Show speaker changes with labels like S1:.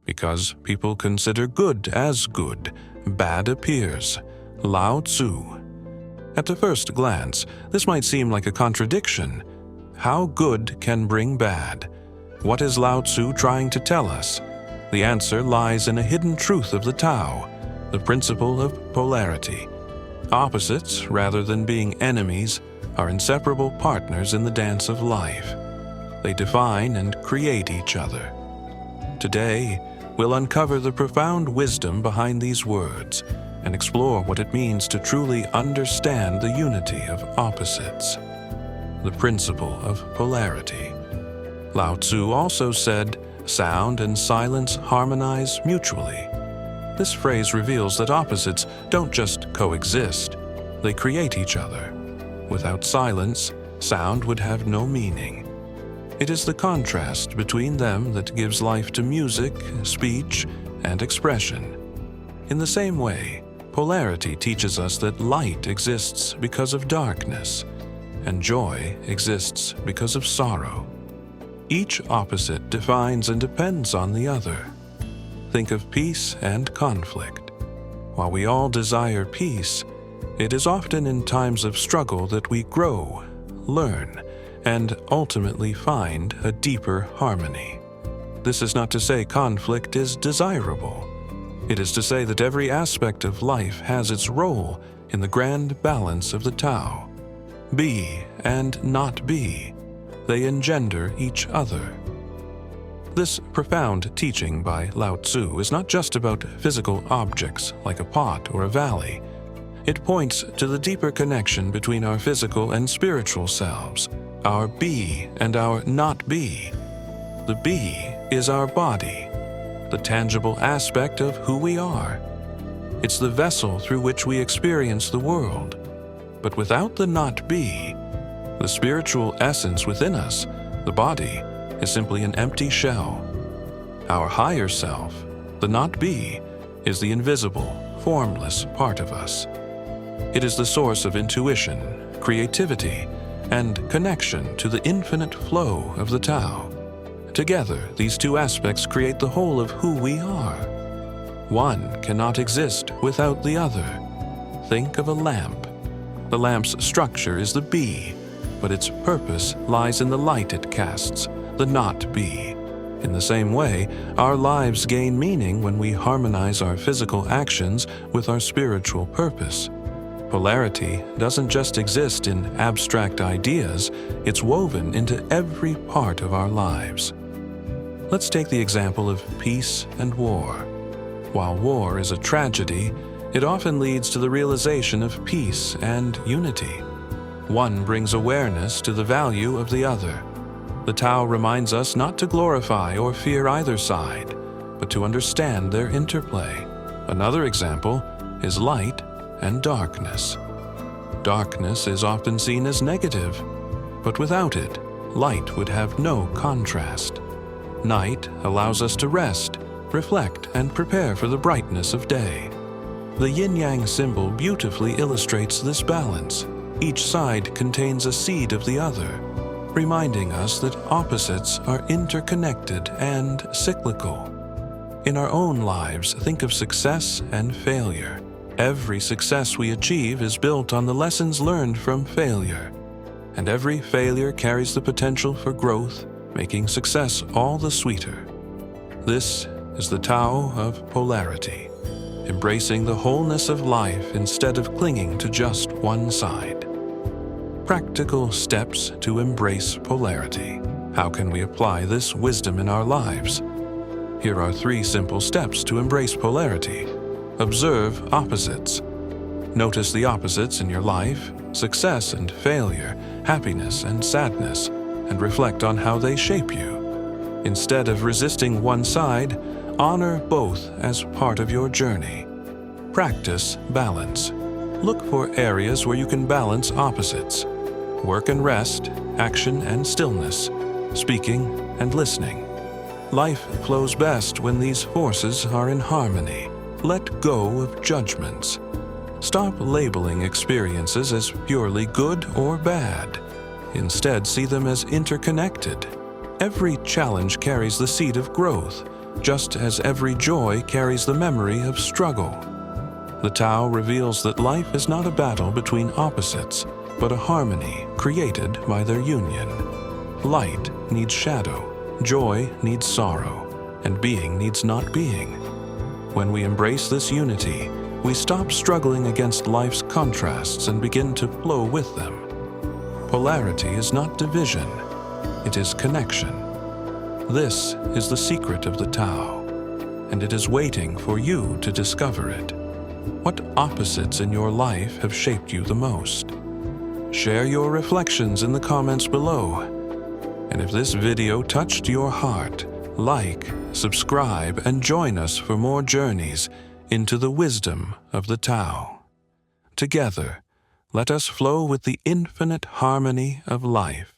S1: Because people consider good as good, bad appears. Lao Tzu. At the first glance, this might seem like a contradiction. How good can bring bad? What is Lao Tzu trying to tell us? The answer lies in a hidden truth of the Tao, the principle of polarity. Opposites, rather than being enemies, are inseparable partners in the dance of life. They define and create each other. Today, we'll uncover the profound wisdom behind these words and explore what it means to truly understand the unity of opposites. The principle of polarity. Lao Tzu also said, "Sound and silence harmonize mutually." This phrase reveals that opposites don't just coexist, they create each other. Without silence, sound would have no meaning. It is the contrast between them that gives life to music, speech, and expression. In the same way, polarity teaches us that light exists because of darkness, and joy exists because of sorrow. Each opposite defines and depends on the other. Think of peace and conflict. While we all desire peace, it is often in times of struggle that we grow, learn, and ultimately find a deeper harmony. This is not to say conflict is desirable. It is to say that every aspect of life has its role in the grand balance of the Tao. Be and not be. They engender each other. This profound teaching by Lao Tzu is not just about physical objects like a pot or a valley. It points to the deeper connection between our physical and spiritual selves, our be and our not be. The be is our body, the tangible aspect of who we are. It's the vessel through which we experience the world. But without the not be, the spiritual essence within us, the body, is simply an empty shell. Our higher self, the not be, is the invisible, formless part of us. It is the source of intuition, creativity, and connection to the infinite flow of the Tao. Together, these two aspects create the whole of who we are. One cannot exist without the other. Think of a lamp. The lamp's structure is the be, but its purpose lies in the light it casts, the not be. In the same way, our lives gain meaning when we harmonize our physical actions with our spiritual purpose. Polarity doesn't just exist in abstract ideas, it's woven into every part of our lives. Let's take the example of peace and war. While war is a tragedy, it often leads to the realization of peace and unity. One brings awareness to the value of the other. The Tao reminds us not to glorify or fear either side, but to understand their interplay. Another example is light and darkness. Darkness is often seen as negative, but without it, light would have no contrast. Night allows us to rest, reflect, and prepare for the brightness of day. The yin-yang symbol beautifully illustrates this balance. Each side contains a seed of the other, reminding us that opposites are interconnected and cyclical. In our own lives, think of success and failure. Every success we achieve is built on the lessons learned from failure, and every failure carries the potential for growth, making success all the sweeter. This is the Tao of polarity, embracing the wholeness of life instead of clinging to just one side. Practical steps to embrace polarity. How can we apply this wisdom in our lives? Here are 3 simple steps to embrace polarity. Observe opposites. Notice the opposites in your life, success and failure, happiness and sadness, and reflect on how they shape you. Instead of resisting one side, honor both as part of your journey. Practice balance. Look for areas where you can balance opposites. Work and rest, action and stillness, speaking and listening. Life flows best when these forces are in harmony. Let go of judgments. Stop labeling experiences as purely good or bad. Instead, see them as interconnected. Every challenge carries the seed of growth. just as every joy carries the memory of struggle. The Tao reveals that life is not a battle between opposites, but a harmony created by their union. Light needs shadow, joy needs sorrow, and being needs not being. When we embrace this unity, we stop struggling against life's contrasts and begin to flow with them. Polarity is not division, it is connection. This is the secret of the Tao, and it is waiting for you to discover it. What opposites in your life have shaped you the most? Share your reflections in the comments below. And if this video touched your heart, like, subscribe, and join us for more journeys into the wisdom of the Tao. Together, let us flow with the infinite harmony of life.